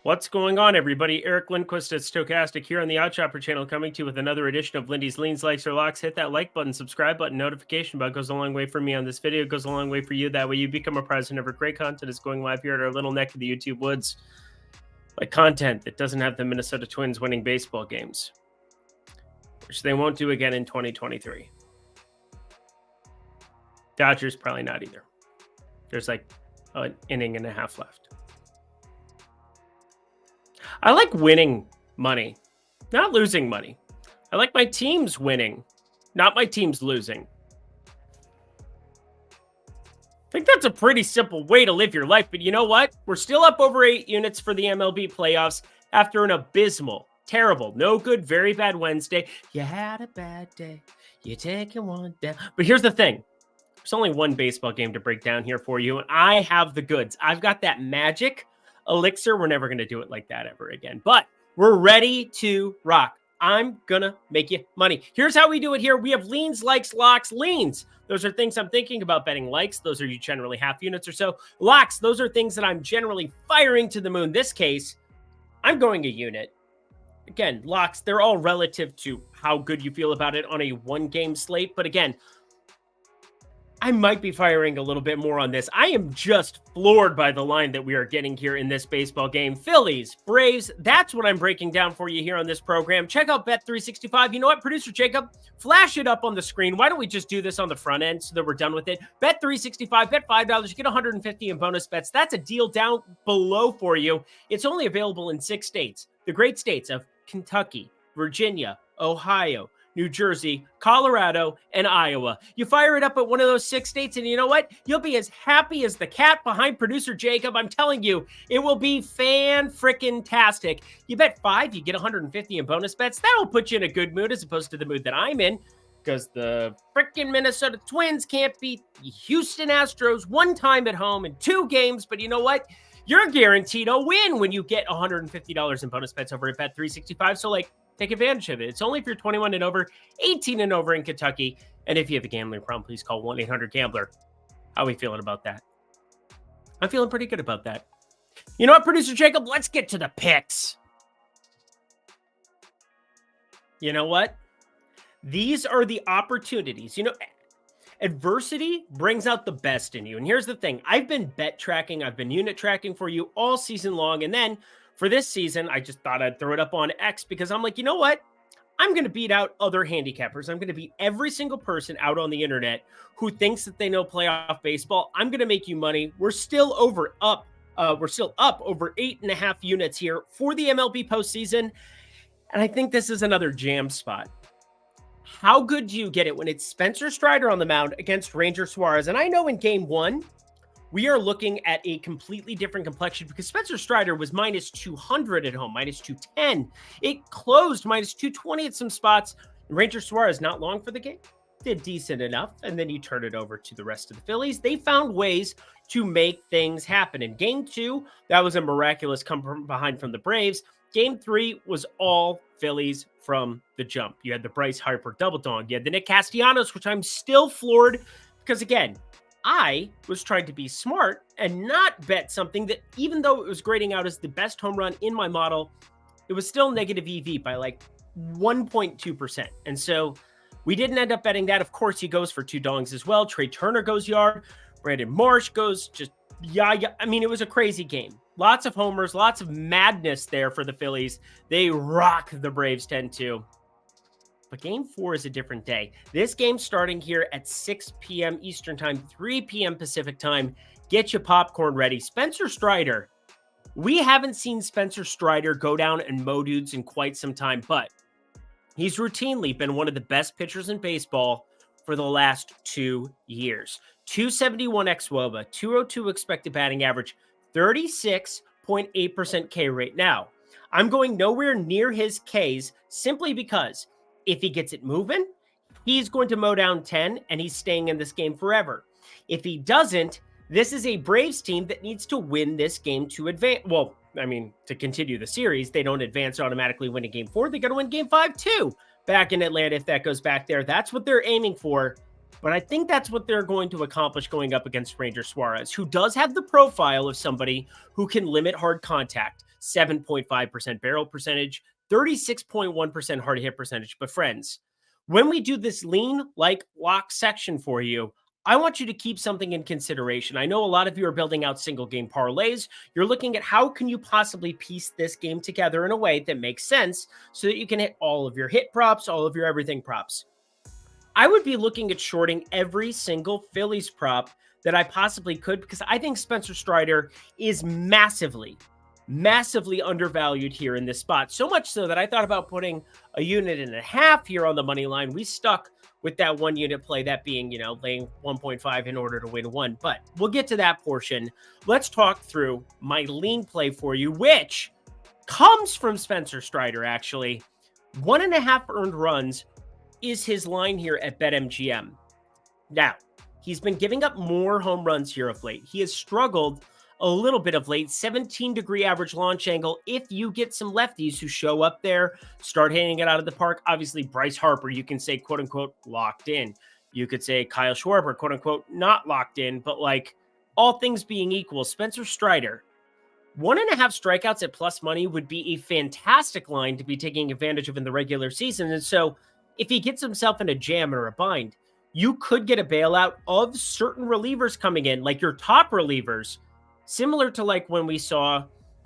What's going on, everybody? Eric Lindquist at Stochastic here on the Oddshopper channel, coming to you with another edition of Lindy's Leans, Likes, or Locks. Hit that like button, subscribe button, notification bell. Goes a long way for me on this video. It goes a long way for you. That way you become a president of our great content is going live here at our little neck of the YouTube woods. Like content that doesn't have the Minnesota Twins winning baseball games, which they won't do again in 2023. Dodgers probably not either. There's like an inning and a half left. I like winning money, not losing money. I like my teams winning, not my teams losing. I think that's a pretty simple way to live your life. But you know what? We're still up over 8 units for the MLB playoffs after an abysmal, terrible, no good, very bad Wednesday. You had a bad day. You're taking one down. But here's the thing. There's only one baseball game to break down here for you, and I have the goods. I've got that magic elixir. We're never going to do it like that ever again, but we're ready to rock. I'm going to make you money. Here's how we do it here. We have leans, likes, locks, leans. Those are things I'm thinking about betting. Likes, those are generally half units or so. Locks, those are things that I'm generally firing to the moon. This case, I'm going a unit. Again, locks, they're all relative to how good you feel about it on a one-game slate. But again, I might be firing a little bit more on this. I am just floored by the line that we are getting here in this baseball game. Phillies, Braves, that's what I'm breaking down for you here on this program. Check out Bet365. You know what, producer Jacob? Flash it up on the screen. Why don't we just do this on the front end so that we're done with it? Bet365, bet $5, you get $150 in bonus bets. That's a deal down below for you. It's only available in 6 states. The great states of Kentucky, Virginia, Ohio, New Jersey, Colorado, and Iowa. You fire it up at one of those 6 states, and you know what? You'll be as happy as the cat behind producer Jacob. I'm telling you, it will be fan-frickin-tastic. You bet 5, you get 150 in bonus bets. That'll put you in a good mood as opposed to the mood that I'm in, because the frickin' Minnesota Twins can't beat the Houston Astros 1 time at home in 2 games. But you know what? You're guaranteed a win when you get $150 in bonus bets over at Bet365. So, take advantage of it. It's only if you're 21 and over, 18 and over in Kentucky. And if you have a gambling problem, please call 1-800-GAMBLER. How are we feeling about that? I'm feeling pretty good about that. You know what, producer Jacob? Let's get to the picks. You know what? These are the opportunities. You know, adversity brings out the best in you. And here's the thing. I've been bet tracking. I've been unit tracking for you all season long. And then for this season, I just thought I'd throw it up on X because I'm like, you know what? I'm going to beat out other handicappers. I'm going to beat every single person out on the internet who thinks that they know playoff baseball. I'm going to make you money. We're still up over 8.5 units here for the MLB postseason. And I think this is another jam spot. How good do you get it when it's Spencer Strider on the mound against Ranger Suarez? And I know in game 1, we are looking at a completely different complexion because Spencer Strider was minus 200 at home, minus 210. It closed minus 220 at some spots. Ranger Suarez, not long for the game, did decent enough. And then you turn it over to the rest of the Phillies. They found ways to make things happen. In game 2, that was a miraculous come from behind from the Braves. Game 3 was all Phillies from the jump. You had the Bryce Harper double dong. You had the Nick Castellanos, which I'm still floored because, again, I was trying to be smart and not bet something that, even though it was grading out as the best home run in my model, it was still negative EV by like 1.2%. And so we didn't end up betting that. Of course, he goes for 2 dongs as well. Trey Turner goes yard. Brandon Marsh goes just, yeah. I mean, it was a crazy game. Lots of homers, lots of madness there for the Phillies. They rock the Braves 10-2. But game 4 is a different day. This game starting here at 6 p.m. Eastern time, 3 p.m. Pacific time. Get your popcorn ready. Spencer Strider. We haven't seen Spencer Strider go down and mow dudes in quite some time, but he's routinely been one of the best pitchers in baseball for the last 2 years. 271 xWOBA, 202 expected batting average, 36.8% K rate. Now, I'm going nowhere near his Ks simply because if he gets it moving, he's going to mow down 10 and he's staying in this game forever. If he doesn't, this is a Braves team that needs to win this game to advance. Well, I mean, to continue the series, they don't advance automatically winning game 4. They got to win game 5 too. Back in Atlanta, if that goes back there, that's what they're aiming for. But I think that's what they're going to accomplish going up against Ranger Suarez, who does have the profile of somebody who can limit hard contact, 7.5% barrel percentage, 36.1% hard hit percentage. But friends, when we do this lean like lock section for you, I want you to keep something in consideration. I know a lot of you are building out single game parlays. You're looking at how can you possibly piece this game together in a way that makes sense so that you can hit all of your hit props, all of your everything props. I would be looking at shorting every single Phillies prop that I possibly could because I think Spencer Strider is massively undervalued here in this spot. So much so that I thought about putting a unit and a half here on the money line. We stuck with that 1 unit play, that being, laying 1.5 in order to win 1. But we'll get to that portion. Let's talk through my lean play for you, which comes from Spencer Strider, actually. 1.5 earned runs is his line here at BetMGM. Now, he's been giving up more home runs here of late. He has struggled a little bit of late. 17-degree average launch angle. If you get some lefties who show up there, start hitting it out of the park, obviously Bryce Harper, you can say, quote unquote, locked in. You could say Kyle Schwarber, quote unquote, not locked in, but like all things being equal, Spencer Strider, 1.5 strikeouts at plus money would be a fantastic line to be taking advantage of in the regular season. And so if he gets himself in a jam or a bind, you could get a bailout of certain relievers coming in, like your top relievers, similar to like when we saw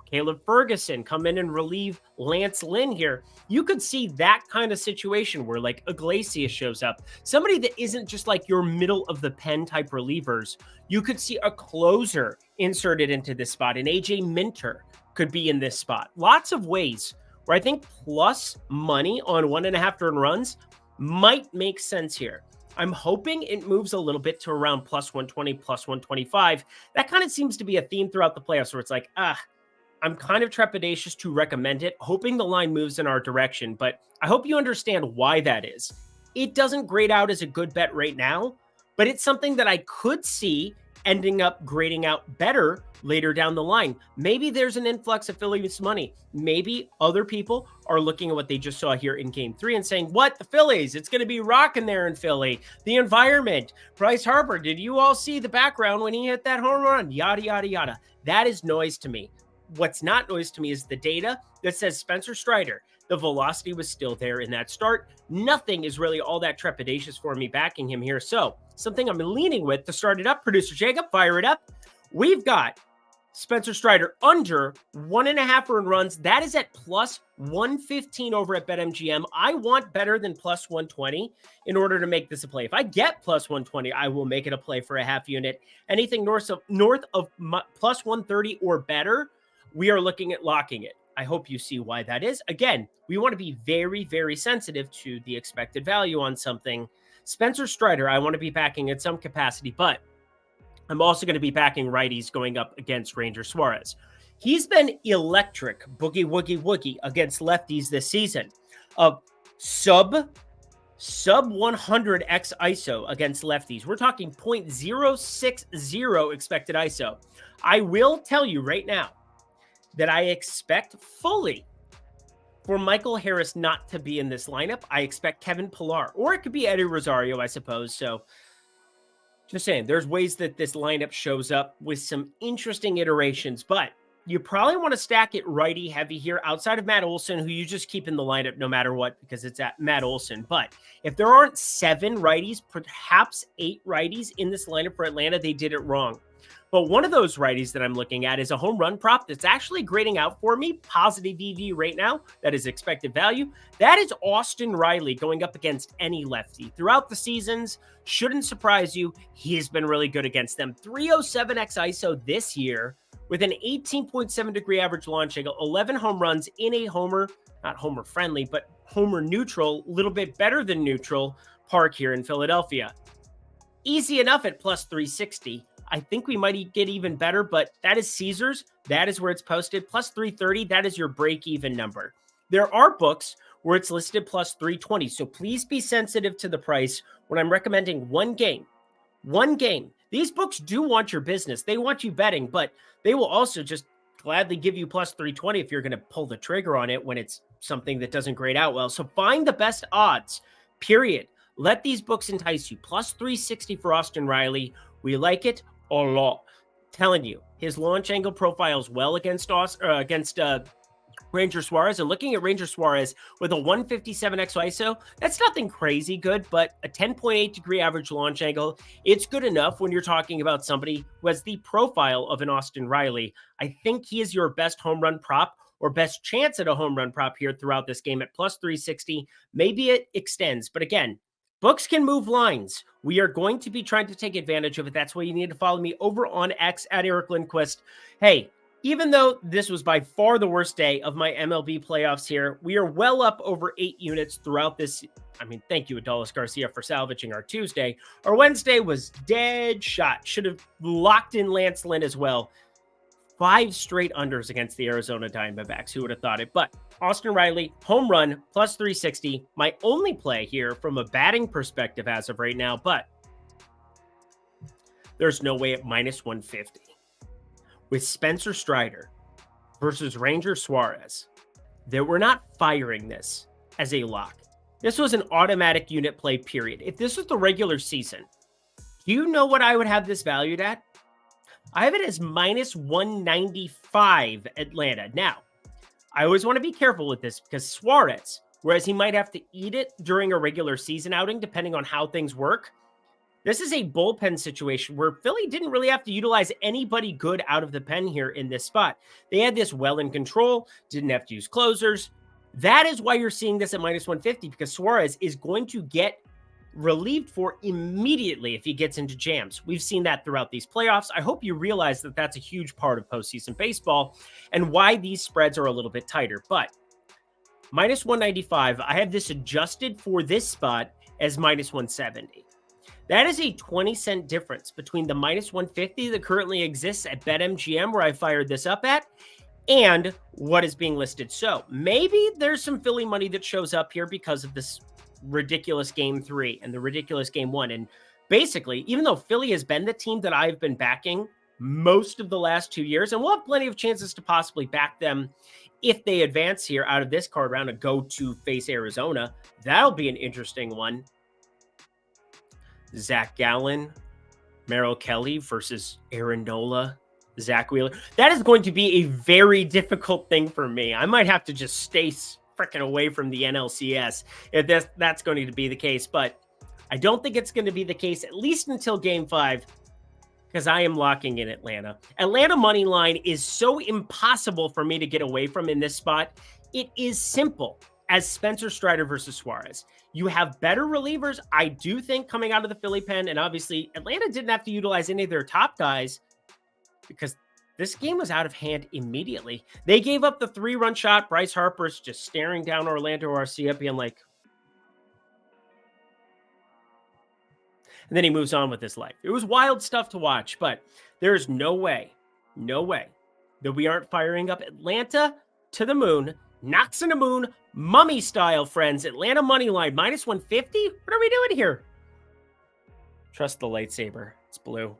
Caleb Ferguson come in and relieve Lance Lynn here. You could see that kind of situation where like Iglesias shows up, somebody that isn't just like your middle of the pen type relievers. You could see a closer inserted into this spot. And AJ Minter could be in this spot. Lots of ways where I think plus money on 1.5 earned runs might make sense here. I'm hoping it moves a little bit to around plus 120, plus 125. That kind of seems to be a theme throughout the playoffs where it's like, I'm kind of trepidatious to recommend it, hoping the line moves in our direction. But I hope you understand why that is. It doesn't grade out as a good bet right now, but it's something that I could see ending up grading out better later down the line. Maybe there's an influx of Phillies money. Maybe other people are looking at what they just saw here in game 3 and saying, what, the Phillies, it's going to be rocking there in Philly. The environment, Bryce Harper, did you all see the background when he hit that home run? Yada, yada, yada. That is noise to me. What's not noise to me is the data that says Spencer Strider, the velocity was still there in that start. Nothing is really all that trepidatious for me backing him here. So something I'm leaning with to start it up, producer Jacob, fire it up. We've got Spencer Strider under 1.5 earned runs. That is at plus 115 over at BetMGM. I want better than plus 120 in order to make this a play. If I get plus 120, I will make it a play for a half unit. Anything north of plus 130 or better, we are looking at locking it. I hope you see why that is. Again, we want to be very, very sensitive to the expected value on something. Spencer Strider, I want to be backing at some capacity, but I'm also going to be backing righties going up against Ranger Suarez. He's been electric, boogie, woogie, woogie against lefties this season. Sub 100 X ISO against lefties. We're talking 0.060 expected ISO. I will tell you right now that I expect fully for Michael Harris not to be in this lineup. I expect Kevin Pillar, or it could be Eddie Rosario, I suppose. So just saying, there's ways that this lineup shows up with some interesting iterations, but you probably want to stack it righty heavy here outside of Matt Olson, who you just keep in the lineup no matter what, because it's at Matt Olson. But if there aren't 7 righties, perhaps 8 righties in this lineup for Atlanta, they did it wrong. But one of those righties that I'm looking at is a home run prop that's actually grading out for me, positive EV right now. That is expected value. That is Austin Riley going up against any lefty. Throughout the seasons, shouldn't surprise you, he's been really good against them. 307x ISO this year with an 18.7 degree average launch angle, 11 home runs in a homer, not homer friendly, but homer neutral, a little bit better than neutral park here in Philadelphia. Easy enough at plus 360. I think we might get even better, but that is Caesars. That is where it's posted. Plus 330, that is your break-even number. There are books where it's listed plus 320, so please be sensitive to the price when I'm recommending one game. One game. These books do want your business. They want you betting, but they will also just gladly give you plus 320 if you're going to pull the trigger on it when it's something that doesn't grade out well. So find the best odds, period. Let these books entice you. Plus 360 for Austin Riley. We like it a lot. Telling you, his launch angle profiles well against Ranger Suarez, and looking at Ranger Suarez with a 157x ISO, that's nothing crazy good, but a 10.8 degree average launch angle, it's good enough when you're talking about somebody who has the profile of an Austin Riley. I think he is your best home run prop or best chance at a home run prop here throughout this game at plus 360. Maybe it extends, but again, books can move lines. We are going to be trying to take advantage of it. That's why you need to follow me over on X at Eric Lindquist. Hey, even though this was by far the worst day of my MLB playoffs here, we are well up over 8 units throughout this. I mean, thank you, Adolis Garcia, for salvaging our Tuesday. Our Wednesday was dead shot. Should have locked in Lance Lynn as well. 5 straight unders against the Arizona Diamondbacks. Who would have thought it? But Austin Riley, home run, plus 360. My only play here from a batting perspective as of right now, but there's no way at minus 150. With Spencer Strider versus Ranger Suarez, that we're not firing this as a lock. This was an automatic unit play, period. If this was the regular season, do you know what I would have this valued at? I have it as minus 195 Atlanta. Now, I always want to be careful with this because Suarez, whereas he might have to eat it during a regular season outing, depending on how things work, this is a bullpen situation where Philly didn't really have to utilize anybody good out of the pen here in this spot. They had this well in control, didn't have to use closers. That is why you're seeing this at minus 150, because Suarez is going to get relieved for immediately if he gets into jams. We've seen that throughout these playoffs. I hope you realize that that's a huge part of postseason baseball and why these spreads are a little bit tighter. But minus 195, I have this adjusted for this spot as minus 170. That is a 20-cent difference between the minus 150 that currently exists at BetMGM, where I fired this up at, and what is being listed. So maybe there's some Philly money that shows up here because of this ridiculous game 3 and the ridiculous game 1. And basically, even though Philly has been the team that I've been backing most of the last 2 years, and we'll have plenty of chances to possibly back them if they advance here out of this card round and go to face Arizona. That'll be an interesting one. Zach Gallen, Merrill Kelly versus Aaron Nola, Zach Wheeler. That is going to be a very difficult thing for me. I might have to just stay freaking away from the NLCS if that's going to be the case. But I don't think it's going to be the case, at least until game 5, because I am locking in Atlanta. Atlanta money line is so impossible for me to get away from in this spot. It is simple as Spencer Strider versus Suarez. You have better relievers, I do think, coming out of the Philly pen. And obviously, Atlanta didn't have to utilize any of their top guys because this game was out of hand immediately. They gave up the 3-run shot. Bryce Harper's just staring down Orlando Arcia, being like, and then he moves on with his life. It was wild stuff to watch, but there's no way that we aren't firing up Atlanta to the moon. Knocks in the moon, mummy style, friends. Atlanta money line, minus 150? What are we doing here? Trust the lightsaber. It's blue.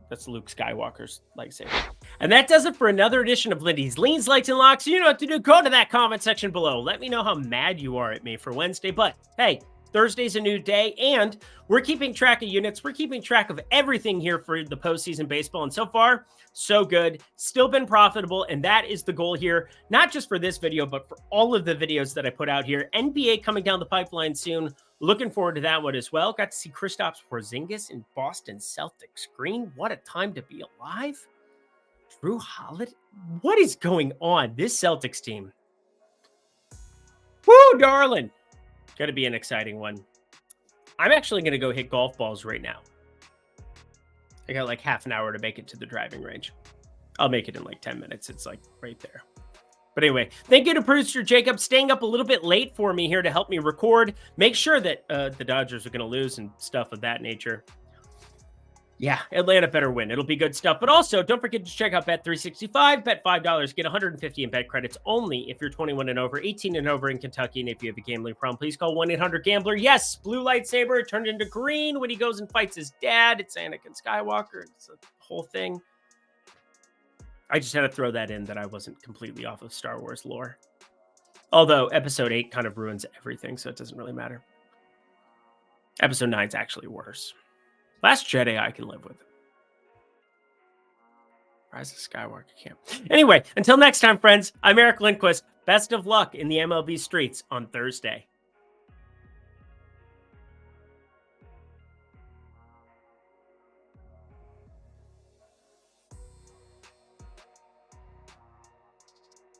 That's Luke Skywalker's lightsaber. And that does it for another edition of Lindy's Leans, Lights, and Locks. You know what to do. Go to that comment section below. Let me know how mad you are at me for Wednesday. But hey, Thursday's a new day, and we're keeping track of units. We're keeping track of everything here for the postseason baseball. And so far, so good. Still been profitable, and that is the goal here, not just for this video, but for all of the videos that I put out here. NBA coming down the pipeline soon. Looking forward to that one as well. Got to see Kristaps Porzingis in Boston Celtics green. What a time to be alive. Drew Holiday. What is going on? This Celtics team. Woo, darling. Going to be an exciting one. I'm actually going to go hit golf balls right now. I got like half an hour to make it to the driving range. I'll make it in like 10 minutes. It's like right there. But anyway, thank you to producer Jacob staying up a little bit late for me here to help me record. Make sure that the Dodgers are going to lose and stuff of that nature. Yeah, Atlanta better win. It'll be good stuff. But also, don't forget to check out Bet365. Bet $5. Get $150 in bet credits only if you're 21 and over, 18 and over in Kentucky. And if you have a gambling problem, please call 1-800-GAMBLER. Yes, blue lightsaber turned into green when he goes and fights his dad. It's Anakin Skywalker. It's a whole thing. I just had to throw that in that I wasn't completely off of Star Wars lore. Although Episode 8 kind of ruins everything, so it doesn't really matter. Episode 9 is actually worse. Last Jedi, I can live with. Rise of Skywalker camp. Anyway, until next time, friends, I'm Eric Lindquist. Best of luck in the MLB streets on Thursday.